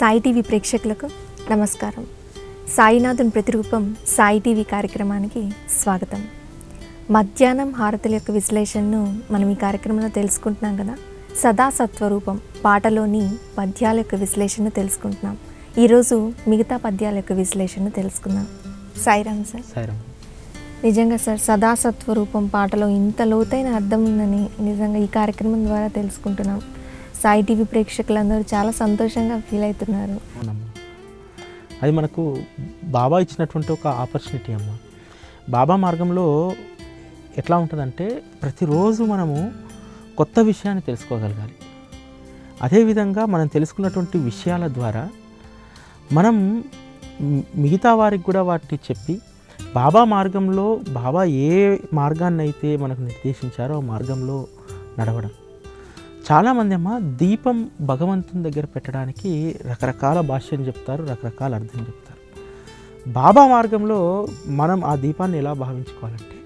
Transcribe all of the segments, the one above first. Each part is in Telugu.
సాయి టీవీ ప్రేక్షకులకు నమస్కారం. సాయినాథుని ప్రతిరూపం సాయి టీవీ కార్యక్రమానికి స్వాగతం. మధ్యాహ్నం హారతుల యొక్క విశ్లేషణను మనం ఈ కార్యక్రమంలో తెలుసుకుంటున్నాం కదా. సదా సత్వరూపం పాటలోని పద్యాల యొక్క విశ్లేషణ తెలుసుకుంటున్నాం. ఈరోజు మిగతా పద్యాల యొక్క విశ్లేషణ తెలుసుకుందాం. సాయిరామ్ సార్. సాయిరామ్. నిజంగా సార్, సదా సత్వరూపం పాటలో ఇంత లోతైన అర్థం ఉందని నిజంగా ఈ కార్యక్రమం ద్వారా తెలుసుకుంటున్నాం. సాయి టీవీ ప్రేక్షకులందరూ చాలా సంతోషంగా ఫీల్ అవుతున్నారు. అవునమ్మా, అది మనకు బాబా ఇచ్చినటువంటి ఒక ఆపర్చునిటీ అమ్మ. బాబా మార్గంలో ఎట్లా ఉంటుందంటే ప్రతిరోజు మనము కొత్త విషయాన్ని తెలుసుకోగలగాలి. అదేవిధంగా మనం తెలుసుకున్నటువంటి విషయాల ద్వారా మనం మిగతా వారికి కూడా వాటిని చెప్పి బాబా మార్గంలో బాబా ఏ మార్గాన్ని అయితే మనకు నిర్దేశించారో ఆ మార్గంలో నడవడం. చాలామంది అమ్మ దీపం భగవంతుని దగ్గర పెట్టడానికి రకరకాల భాష్యం చెప్తారు, రకరకాల అర్థం చెప్తారు. బాబా మార్గంలో మనం ఆ దీపాన్ని ఎలా భావించుకోవాలంటే,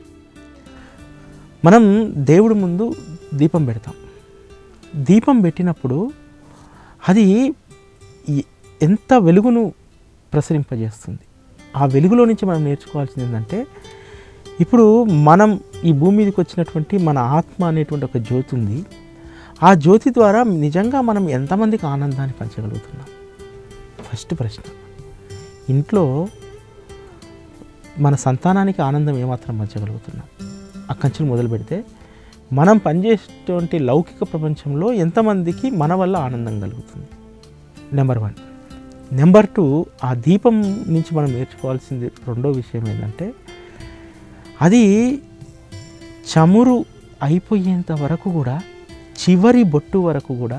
మనం దేవుడి ముందు దీపం పెడతాం. దీపం పెట్టినప్పుడు అది ఎంత వెలుగును ప్రసరింపజేస్తుంది. ఆ వెలుగులో నుంచి మనం నేర్చుకోవాల్సింది ఏంటంటే, ఇప్పుడు మనం ఈ భూమి మీదకి వచ్చినటువంటి మన ఆత్మ అనేటువంటి ఒక జ్యోతి ఉంది. ఆ జ్యోతి ద్వారా నిజంగా మనం ఎంతమందికి ఆనందాన్ని పంచగలుగుతున్నాం? ఫస్ట్ ప్రశ్న. ఇంట్లో మన సంతానానికి ఆనందం ఏమాత్రం పంచగలుగుతున్నాం? అక్కడి నుంచి మొదలు పెడితే మనం పనిచేసేటువంటి లౌకిక ప్రపంచంలో ఎంతమందికి మన వల్ల ఆనందం కలుగుతుంది? నెంబర్ 1. నెంబర్ 2, ఆ దీపం నుంచి మనం నేర్చుకోవాల్సింది రెండో విషయం ఏంటంటే, అది చమురు అయిపోయేంత వరకు కూడా, చివరి బొట్టు వరకు కూడా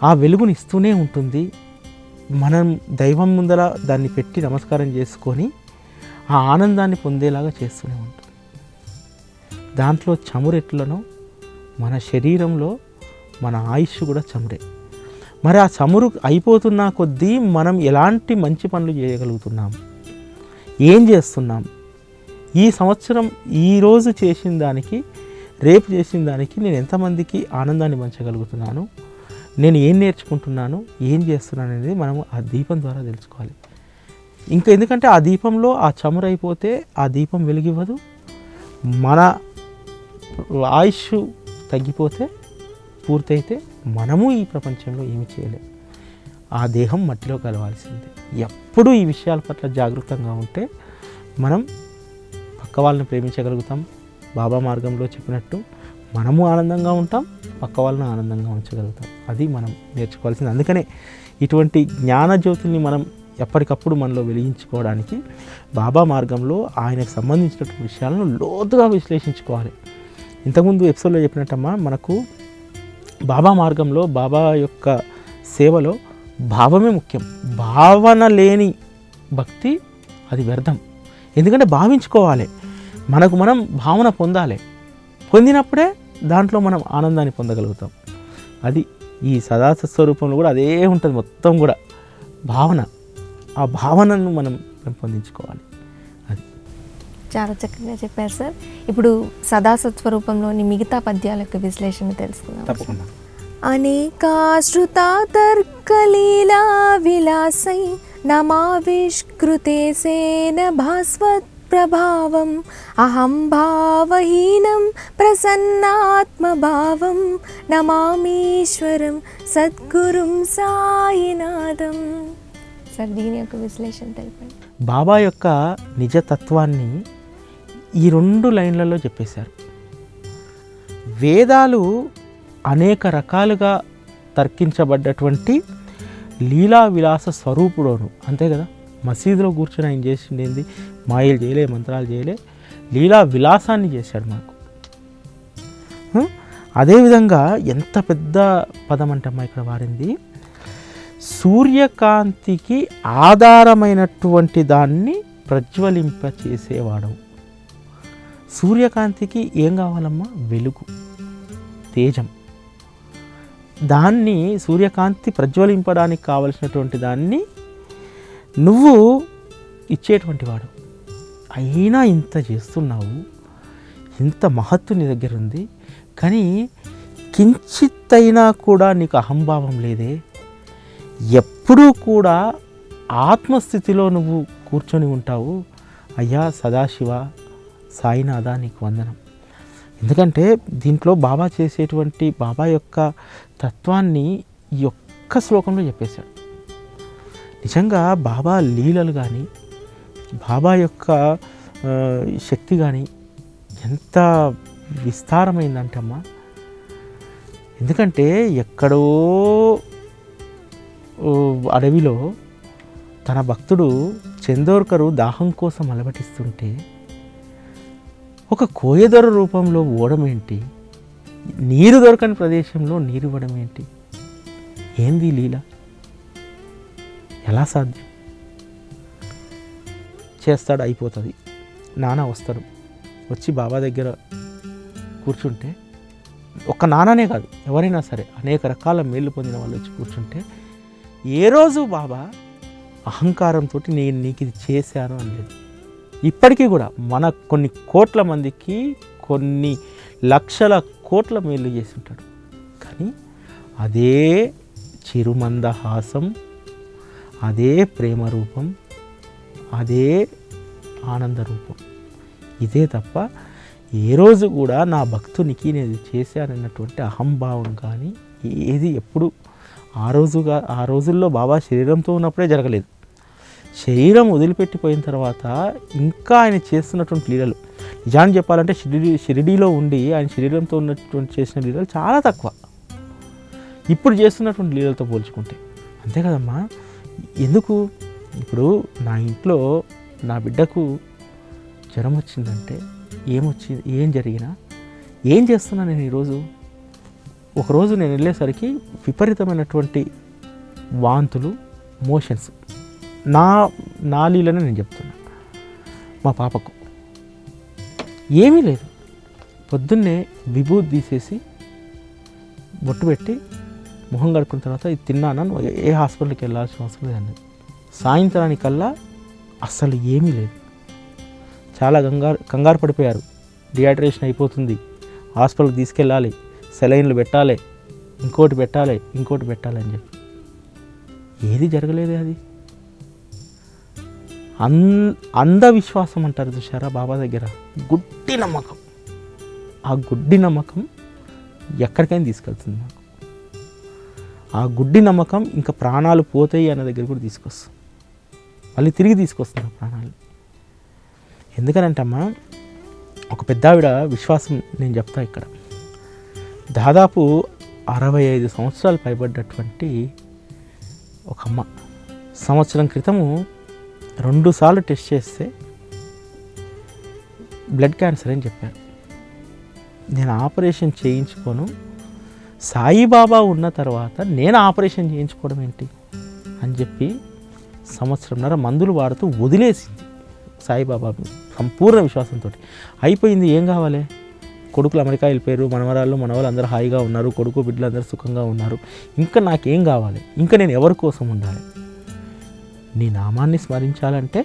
ఆ వెలుగుని ఇస్తూనే ఉంటుంది. మనం దైవం ముందర దాన్ని పెట్టి నమస్కారం చేసుకొని ఆ ఆనందాన్ని పొందేలాగా చేస్తూనే ఉంటుంది. దాంట్లో చమురు ఎట్లనో మన శరీరంలో మన ఆయుష్ కూడా చమురే. మరి ఆ చమురు అయిపోతున్న కొద్దీ మనం ఎలాంటి మంచి పనులు చేయగలుగుతున్నాం, ఏం చేస్తున్నాం? ఈ సంవత్సరం ఈరోజు చేసిన దానికి, రేపు చేసిన దానికి నేను ఎంతమందికి ఆనందాన్ని పంచగలుగుతున్నాను, నేను ఏం నేర్చుకుంటున్నాను, ఏం చేస్తున్నాను అనేది మనం ఆ దీపం ద్వారా తెలుసుకోవాలి. ఇంకా ఎందుకంటే ఆ దీపంలో ఆ చమురు అయిపోతే ఆ దీపం వెలిగివ్వదు. మన ఆయుష్ తగ్గిపోతే, పూర్తయితే మనము ఈ ప్రపంచంలో ఏమి చేయలేము. ఆ దేహం మట్టిలో కలవాల్సిందే. ఎప్పుడూ ఈ విషయాల పట్ల జాగృతంగా ఉంటే మనం పక్క వాళ్ళని ప్రేమించగలుగుతాం. బాబా మార్గంలో చెప్పినట్టు మనము ఆనందంగా ఉంటాం, పక్క వాళ్ళని ఆనందంగా ఉంచగలుగుతాం. అది మనం నేర్చుకోవాల్సింది. అందుకనే ఇటువంటి జ్ఞానజ్యోతిని మనం ఎప్పటికప్పుడు మనలో వెలిగించుకోవడానికి బాబా మార్గంలో ఆయనకు సంబంధించినటువంటి విషయాలను లోతుగా విశ్లేషించుకోవాలి. ఇంతకుముందు ఎపిసోడ్లో చెప్పినట్టమ్మా, మనకు బాబా మార్గంలో, బాబా యొక్క సేవలో భావమే ముఖ్యం. భావన లేని భక్తి అది వ్యర్థం. ఎందుకంటే భావించుకోవాలి, మనకు మనం భావన పొందాలి. పొందినప్పుడే దాంట్లో మనం ఆనందాన్ని పొందగలుగుతాం. అది ఈ సదాస్వరూపంలో కూడా అదే ఉంటుంది. మొత్తం కూడా భావన, ఆ భావనను మనం పెంపొందించుకోవాలి. అది చాలా చక్కగా చెప్పారు సార్. ఇప్పుడు సదాసత్వరూపంలోని మిగతా పద్యాల యొక్క విశ్లేషణ తెలుసుకుందాం. తప్పకుండా. అనేకాశ్రుతా తర్కలీలా విలాసై నమావిష్కృతే సేన భాస్వత్ ప్రభావం అహం భావహీనం ప్రసన్నాత్మభావం నమామీశ్వరం సద్గురుం సాయినాథం. సార్, దీని యొక్క విశ్లేషణ తెలిపండి. బాబా యొక్క నిజతత్వాన్ని ఈ 2 లైన్లలో చెప్పేశారు. వేదాలు అనేక రకాలుగా తర్కించబడ్డటువంటి లీలా విలాస స్వరూపుడోను, అంతే కదా. మసీదులో కూర్చొని ఆయన చేసింది ఏంది? మాయలు చేయలే, మంత్రాలు చేయలే, లీలా విలాసాన్ని చేశాడు మాకు. అదేవిధంగా ఎంత పెద్ద పదం అంటమ్మా ఇక్కడ వాడింది, సూర్యకాంతికి ఆధారమైనటువంటి దాన్ని ప్రజ్వలింప చేసేవాడు. సూర్యకాంతికి ఏం కావాలమ్మా? వెలుగు, తేజం. దాన్ని సూర్యకాంతి ప్రజ్వలింపడానికి కావలసినటువంటి దాన్ని నువ్వు ఇచ్చేటువంటి వాడు. అయినా ఇంత చేస్తున్నావు, ఇంత మహత్తు నీ దగ్గర ఉంది, కానీ కించిత్తైనా కూడా నీకు అహంభావం లేదే, ఎప్పుడూ కూడా ఆత్మస్థితిలో నువ్వు కూర్చొని ఉంటావు. అయ్యా సదాశివ, సాయినాథ నీకు వందనం. ఎందుకంటే దీంట్లో బాబా చేసేటువంటి బాబా యొక్క తత్వాన్ని ఈ ఒక్క శ్లోకంలో చెప్పేశాడు. నిజంగా బాబా లీలలు కానీ బాబా యొక్క శక్తి కానీ ఎంత విస్తారమైందంటే అమ్మా, ఎందుకంటే ఎక్కడో అడవిలో తన భక్తుడు చందోర్కరు దాహం కోసం అలమటిస్తుంటే ఒక కోయదొర రూపంలో ఓడం ఏంటి, నీరు దొరకని ప్రదేశంలో నీరు ఇవ్వడం ఏంటి, ఏంది లీల, ఎలా సాధ్యం? చేస్తాడు, అయిపోతుంది. నాన్న వస్తాడు, వచ్చి బాబా దగ్గర కూర్చుంటే, ఒక్క నాన్ననే కాదు ఎవరైనా సరే అనేక రకాల మేలు పొందిన వాళ్ళు వచ్చి కూర్చుంటే ఏ రోజు బాబా అహంకారంతో నేను నీకు ఇది చేశాను అనేది. ఇప్పటికీ కూడా మన కొన్ని కోట్ల మందికి కొన్ని లక్షల కోట్ల మేలు చేసి ఉంటాడు. కానీ అదే చిరుమందహాసం, అదే ప్రేమ రూపం, అదే ఆనంద రూపం, ఇదే తప్ప ఏ రోజు కూడా నా భక్తునికి నేను చేశానన్నటువంటి అహంభావం కానీ ఏది ఎప్పుడు ఆ రోజుల్లో బాబా శరీరంతో ఉన్నప్పుడే జరగలేదు. శరీరం వదిలిపెట్టిపోయిన తర్వాత ఇంకా ఆయన చేస్తున్నటువంటి లీలలు, నిజాన్ని చెప్పాలంటే షిరిడీలో ఉండి ఆయన శరీరంతో ఉన్నటువంటి చేసిన లీలలు చాలా తక్కువ ఇప్పుడు చేస్తున్నటువంటి లీలలతో పోల్చుకుంటే. అంతే కదమ్మా. ఎందుకు ఇప్పుడు నా ఇంట్లో నా బిడ్డకు జ్వరం వచ్చిందంటే ఏం జరిగినా ఏం చేస్తున్నా నేను ఈరోజు, ఒకరోజు నేను వెళ్ళేసరికి విపరీతమైనటువంటి వాంతులు, మోషన్స్, నా లీలనే నేను చెప్తున్నా. మా పాపకు ఏమీ లేదు, పొద్దున్నే విభూతి తీసేసి బొట్టు పెట్టి మొహం కడుక్కున్న తర్వాత ఇది తిన్నాను, ఏ హాస్పిటల్కి వెళ్ళాల్సిన అవసరం లేదన్నది. సాయంత్రానికల్లా అస్సలు ఏమీ లేదు. చాలా కంగారు పడిపోయారు. డిహైడ్రేషన్ అయిపోతుంది, హాస్పిటల్కి తీసుకెళ్ళాలి, సెలైన్లు పెట్టాలి, ఇంకోటి పెట్టాలి అని చెప్పి ఏది జరగలేదు. అది అంధవిశ్వాసం అంటారు చూసారా బాబా దగ్గర, గుడ్డి నమ్మకం. ఆ గుడ్డి నమ్మకం ఎక్కడికైనా తీసుకెళ్తుంది నాకు. ఆ గుడ్డి నమ్మకం ఇంకా ప్రాణాలు పోతాయి అన్న దగ్గర కూడా తీసుకొస్తుంది, మళ్ళీ తిరిగి తీసుకొస్తుంది ప్రాణాలు. ఎందుకనంటమ్మా, ఒక పెద్ద ఆవిడ విశ్వాసం నేను చెప్తా ఇక్కడ, దాదాపు 65 సంవత్సరాలు పైబడ్డటువంటి ఒక అమ్మ సంవత్సరం క్రితము 2 సార్లు టెస్ట్ చేస్తే బ్లడ్ క్యాన్సర్ అని చెప్పారు. నేను ఆపరేషన్ చేయించుకోను, సాయిబాబా ఉన్న తర్వాత నేను ఆపరేషన్ చేయించుకోవడం ఏంటి అని చెప్పి సంవత్సరంన్నర మందులు వాడుతూ వదిలేసింది సాయిబాబా సంపూర్ణ విశ్వాసంతో. అయిపోయింది, ఏం కావాలి, కొడుకులు అమెరికా వెళ్ళిపోయారు, మనవరాళ్ళు అందరూ హాయిగా ఉన్నారు, కొడుకు బిడ్డలు అందరూ సుఖంగా ఉన్నారు, ఇంకా నాకేం కావాలి, ఇంకా నేను ఎవరి కోసం ఉండాలి? నీ నామాన్ని స్మరించాలంటే,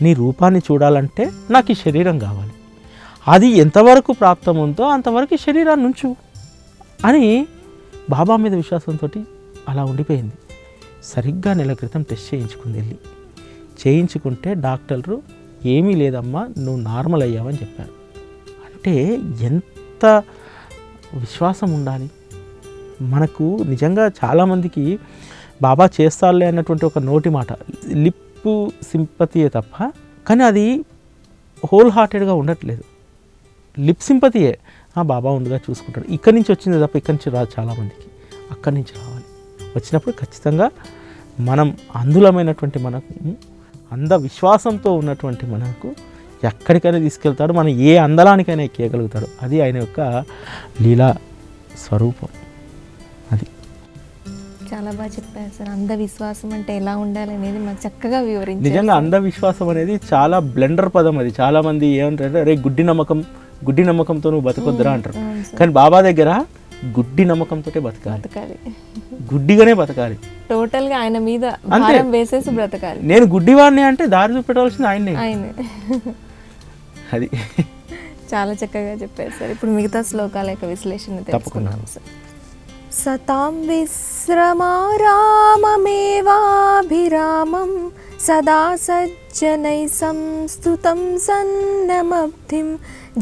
నీ రూపాన్ని చూడాలంటే నాకు ఈ శరీరం కావాలి, అది ఎంతవరకు ప్రాప్తముందో అంతవరకు ఈ శరీరాన్ని ఉంచు అని బాబా మీద విశ్వాసంతో అలా ఉండిపోయింది. సరిగ్గా నెల క్రితం టెస్ట్ చేయించుకుంటే డాక్టర్లు ఏమీ లేదమ్మా, నువ్వు నార్మల్ అయ్యావని చెప్పారు. అంటే ఎంత విశ్వాసం ఉండాలి మనకు. నిజంగా చాలామందికి బాబా చేస్తారులే అన్నటువంటి ఒక నోటి మాట, లిప్ సింపతియే తప్ప, కానీ అది హోల్ హార్టెడ్గా ఉండట్లేదు. లిప్ సింపతియే, బాబా ఉండగా చూసుకుంటాడు, ఇక్కడి నుంచి వచ్చింది తప్ప ఇక్కడి నుంచి రాదు. చాలామందికి అక్కడి నుంచి రావాలి. వచ్చినప్పుడు ఖచ్చితంగా మనం అందులమైనటువంటి మనకు అంధ విశ్వాసంతో ఉన్నటువంటి మనకు ఎక్కడికైనా తీసుకెళ్తాడు, మనం ఏ అందలానికైనా ఎక్కేయగలుగుతాడు. అది ఆయన యొక్క లీలా స్వరూపం. అది చాలా బాగా చెప్పారు సార్. అంధవిశ్వాసం అంటే ఎలా ఉండాలి అనేది మాకు చక్కగా వివరించారు. నిజంగా అంధవిశ్వాసం అనేది చాలా బ్లెండర్ పదం. అది చాలామంది ఏమంటారంటే, అరే గుడ్డి నమ్మకంతో నువ్వు బతకొద్దురా అంటారు. కానీ బాబా దగ్గర గుడ్డి నమ్మకంతో బతకాలి, గుడ్డిగానే బతకాలి, టోటల్గా ఆయన మీద భారం వేసేసి బ్రతకాలి. నేను గుడ్డివాడిని అంటే దారి చూపెట్టవలసింది ఆయనే. అది చాలా చక్కగా చెప్పారు సార్. ఇప్పుడు మిగతా శ్లోకాల యొక్క విశ్లేషణ తెలుసుకున్నాం సార్. సతాం విశ్రమారామమేవాభిరామం సదా సజ్జనై సంస్తుతం సన్నమబ్ధిం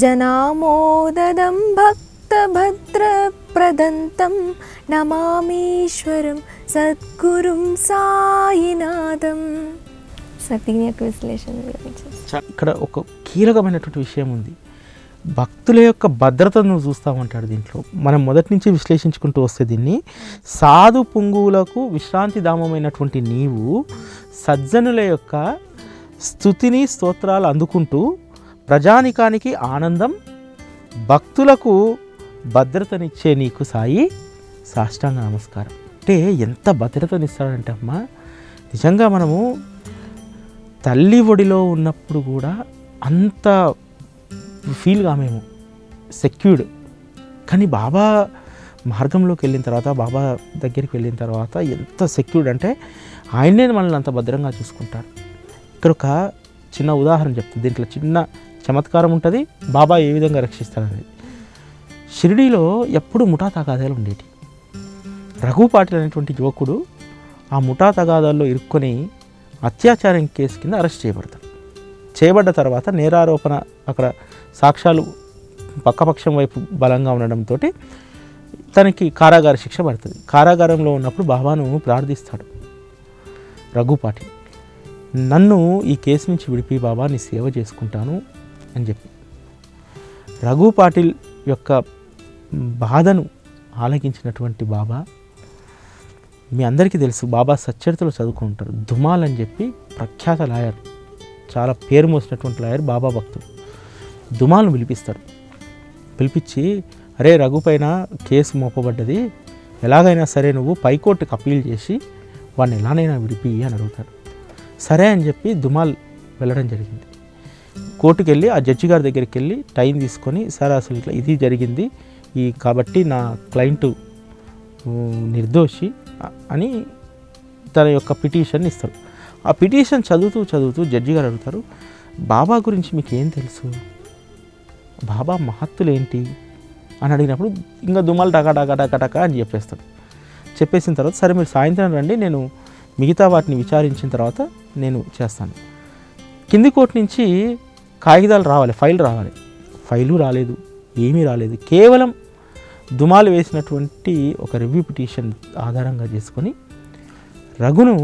జనామోదదం భక్తభద్రప్రదంతం నమామీశ్వరం సద్గురుం సాయినాథం. సార్ దీని యొక్క విశ్లేషణ గురించి ఇక్కడ ఒక కీలకమైనటువంటి విషయం ఉంది. భక్తుల యొక్క భద్రతను నువ్వు చూస్తామంటాడు దీంట్లో. మనం మొదటి నుంచి విశ్లేషించుకుంటూ వస్తే దీన్ని సాధు పుంగువులకు విశ్రాంతి ధామమైనటువంటి నీవు సజ్జనుల యొక్క స్తుతిని స్తోత్రాలు అందుకుంటూ ప్రజానికానికి ఆనందం, భక్తులకు భద్రతనిచ్చే నీకు సాయి సాష్టాంగ నమస్కారం. అంటే ఎంత భద్రతనిస్తాడంటే అమ్మా, నిజంగా మనము తల్లి ఒడిలో ఉన్నప్పుడు కూడా అంత ఫీల్ కామేమో, సెక్యూర్డ్. కానీ బాబా మార్గంలోకి వెళ్ళిన తర్వాత, బాబా దగ్గరికి వెళ్ళిన తర్వాత ఎంత సెక్యూర్డ్ అంటే ఆయనే మనల్ని అంత భద్రంగా చూసుకుంటారు. ఇక్కడ ఒక చిన్న ఉదాహరణ చెప్తుంది, దీంట్లో చిన్న చమత్కారం ఉంటుంది, బాబా ఏ విధంగా రక్షిస్తాడనేది. షిరిడీలో ఎప్పుడు ముఠా తగాదాలు ఉండేవి. రఘు పాటిల్ అనేటువంటి యువకుడు ఆ ముఠా తగాదాల్లో ఇరుక్కొని అత్యాచారం కేసు కింద అరెస్ట్ చేయబడతాడు. చేయబడ్డ తర్వాత నేరారోపణ అక్కడ సాక్ష్యాలు పక్కపక్షం వైపు బలంగా ఉండడంతో తనకి కారాగార శిక్ష పడుతుంది. కారాగారంలో ఉన్నప్పుడు బాబాను ప్రార్థిస్తాడు రఘు పాటిల్, నన్ను ఈ కేసు నుంచి విడిపి బాబా నీ సేవ చేసుకుంటాను అని చెప్పి. రఘు పాటిల్ యొక్క బాధను ఆలకించినటువంటి బాబా, మీ అందరికీ తెలుసు, బాబా సచ్చరితలో చదువుకుంటారు. ధుమాల్ అని చెప్పి ప్రఖ్యాత లాయర్, చాలా పేరు మోసినటువంటి లాయర్, బాబా భక్తుడు. ధుమాల్ను పిలిపిస్తారు. పిలిపించి, అరే రఘు పైన కేసు మోపబడ్డది, ఎలాగైనా సరే నువ్వు పైకోర్టుకు అప్పీల్ చేసి వాడిని ఎలానైనా విడిపి అని అడుగుతాడు. సరే అని చెప్పి ధుమాల్ వెళ్ళడం జరిగింది. కోర్టుకు వెళ్ళి ఆ జడ్జి గారి దగ్గరికి వెళ్ళి టైం తీసుకొని, సార్ అసలు ఇట్లా ఇది జరిగింది, కాబట్టి నా క్లయింటు నిర్దోషి అని తన యొక్క పిటిషన్ ఇస్తాడు. ఆ పిటిషన్ చదువుతూ జడ్జి గారు అడుగుతారు, బాబా గురించి మీకు ఏం తెలుసు, బాబా మహత్తులు ఏంటి అని అడిగినప్పుడు ఇంకా దుమాలు టకా అని చెప్పేస్తాడు. చెప్పేసిన తర్వాత, సరే మీరు సాయంత్రం రండి, నేను మిగతా వాటిని విచారించిన తర్వాత నేను చేస్తాను. కింది కోర్టు నుంచి కాగితాలు రావాలి, ఫైల్ రావాలి. ఫైలు రాలేదు, ఏమీ రాలేదు. కేవలం దుమాలు వేసినటువంటి ఒక రివ్యూ పిటిషన్ ఆధారంగా చేసుకొని రఘును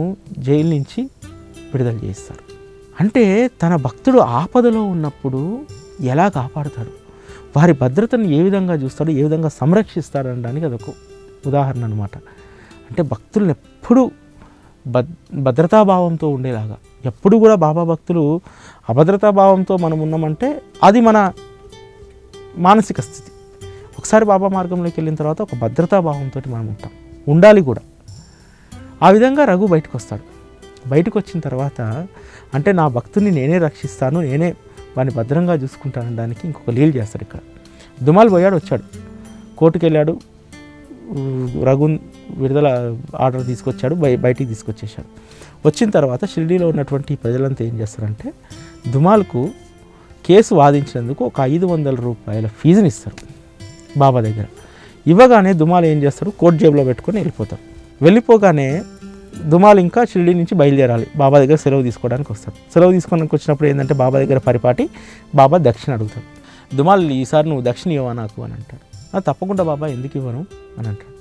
జైలు నుంచి విడుదల చేస్తారు. అంటే తన భక్తుడు ఆపదలో ఉన్నప్పుడు ఎలా కాపాడుతాడు, వారి భద్రతను ఏ విధంగా చూస్తాడు, ఏ విధంగా సంరక్షిస్తాడు అనడానికి అదొక ఉదాహరణ అనమాట. అంటే భక్తులను ఎప్పుడూ భద్రతాభావంతో ఉండేలాగా, ఎప్పుడు కూడా బాబా భక్తులు అభద్రతాభావంతో మనం ఉన్నామంటే అది మన మానసిక స్థితి. ఒకసారి బాబా మార్గంలోకి వెళ్ళిన తర్వాత ఒక భద్రతాభావంతో మనం ఉంటాం, ఉండాలి కూడా. ఆ విధంగా రఘు బయటకు వస్తాడు. బయటకు వచ్చిన తర్వాత, అంటే నా భక్తుని నేనే రక్షిస్తాను, నేనే వాడిని భద్రంగా చూసుకుంటాను అనడానికి ఇంకొక లీల్ చేస్తాడు. ఇక్కడ దుమాల్ పోయాడు, వచ్చాడు, కోర్టుకు వెళ్ళాడు, రఘు విడుదల ఆర్డర్ తీసుకొచ్చాడు, బయటికి తీసుకొచ్చేసాడు. వచ్చిన తర్వాత షిరిడీలో ఉన్నటువంటి ప్రజలంతా ఏం చేస్తారంటే దుమాల్కు కేసు వాదించినందుకు ఒక 500 రూపాయల ఫీజుని ఇస్తారు బాబా దగ్గర. ఇవ్వగానే దుమాల్ ఏం చేస్తాడు, కోట్ జేబులో పెట్టుకొని వెళ్ళిపోతాడు. వెళ్ళిపోగానే దుమాల్ ఇంకా షిరిడీ నుంచి బయలుదేరాలి, బాబా దగ్గర సెలవు తీసుకోవడానికి వస్తాడు. సెలవు తీసుకోవడానికి వచ్చినప్పుడు ఏంటంటే బాబా దగ్గర పరిపాటి బాబా దక్షిణ అడుగుతాడు. దుమాల్, ఈసారి నువ్వు దక్షిణ ఇవ్వవా నాకు అని అంటాడు. తప్పకుండా బాబా, ఎందుకు ఇవ్వను అని అంటాడు.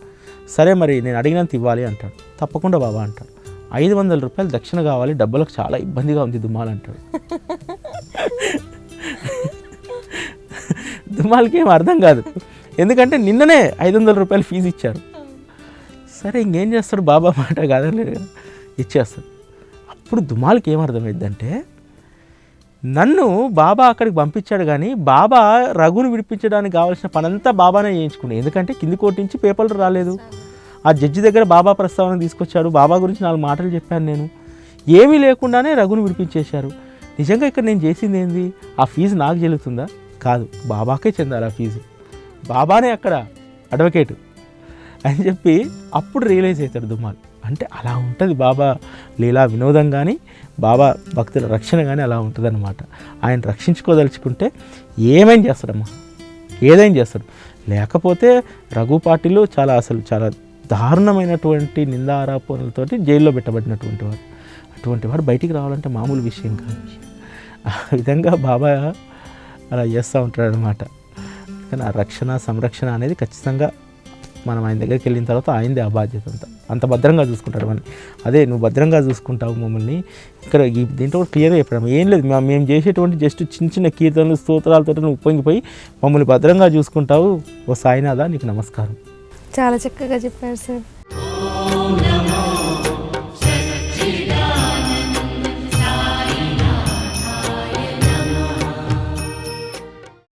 సరే మరి నేను అడిగినంత ఇవ్వాలి అంటాడు. తప్పకుండా బాబా అంటాడు. 500 రూపాయలు దక్షిణ కావాలి, డబ్బులకు చాలా ఇబ్బందిగా ఉంది దుమాల్ అంటాడు. దుమాల్కి ఏం అర్థం కాదు, ఎందుకంటే నిన్ననే 500 రూపాయలు ఫీజు ఇచ్చారు. సరే ఇంకేం చేస్తాడు, బాబా మాట కాదని ఇచ్చేస్తాడు. అప్పుడు దుమాల్కి ఏం అర్థమైందంటే, నన్ను బాబా అక్కడికి పంపించాడు కానీ బాబా రఘును విడిపించడానికి కావాల్సిన పనంతా బాబానే చేయించుకున్నాడు. ఎందుకంటే కింది కోర్టు నుంచి పేపర్లు రాలేదు, ఆ జడ్జి దగ్గర బాబా ప్రస్తావన తీసుకొచ్చాడు, బాబా గురించి 4 మాటలు చెప్పాను నేను, ఏమీ లేకుండానే రఘును విడిపించేశారు. నిజంగా ఇక్కడ నేను చేసింది ఏంది, ఆ ఫీజు నాకు చెల్లుతుందా? కాదు, బాబాకే చెందాలి ఆ ఫీజు, బాబానే అక్కడ అడ్వకేటు అని చెప్పి అప్పుడు రియలైజ్ అవుతాడు దుమాల్. అంటే అలా ఉంటుంది బాబా లీలా వినోదం కానీ, బాబా భక్తుల రక్షణ కానీ అలా ఉంటుంది అన్నమాట. ఆయన రక్షించుకోదలుచుకుంటే ఏమైనా చేస్తాడమ్మా, ఏదైనా చేస్తాడు. లేకపోతే రఘు పాటిల్ చాలా దారుణమైనటువంటి నిందారోపణలతోటి జైల్లో పెట్టబడినటువంటి వాడు. అటువంటి వాడు బయటికి రావాలంటే మామూలు విషయం కాదు. ఆ విధంగా బాబా అలా చేస్తూ ఉంటాడు అనమాట. కానీ ఆ రక్షణ సంరక్షణ అనేది ఖచ్చితంగా మనం ఆయన దగ్గరికి వెళ్ళిన తర్వాత ఆయనదే ఆ బాధ్యత అంత భద్రంగా చూసుకుంటాడు మనని. అదే నువ్వు భద్రంగా చూసుకుంటావు మమ్మల్ని. ఇక్కడ దీంట్లో కూడా క్లియర్గా చెప్పడం ఏం లేదు, మేము చేసేటువంటి జస్ట్ చిన్న కీర్తనలు స్తోత్రాలతో నువ్వు ఉప్పొంగిపోయి మమ్మల్ని భద్రంగా చూసుకుంటావు. ఓ సాయినాథ నీకు నమస్కారం. చాలా చక్కగా చెప్పారు సార్.